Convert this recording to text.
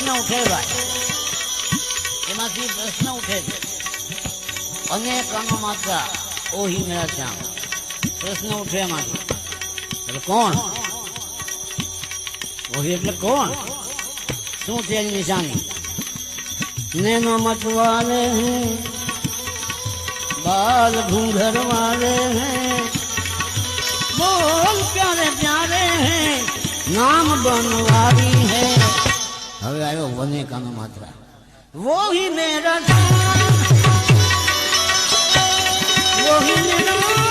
प्रश्न उठे भाई एमांथी प्रश्न उठे अनेक कानो मात्रा ओ ही मेरा श्याम प्रश्न उठे एमांथी એટલે કોણ ઓહી એટલે કોણ શું છે એની નિશાની नैनो मचवाले हैं बाल घूंघर वाले हैं बोल प्यारे प्यारे हैं नाम बनवारी है હવે આવ્યો વને કાનો માત્રા वो ही मेरा वो ही मेरा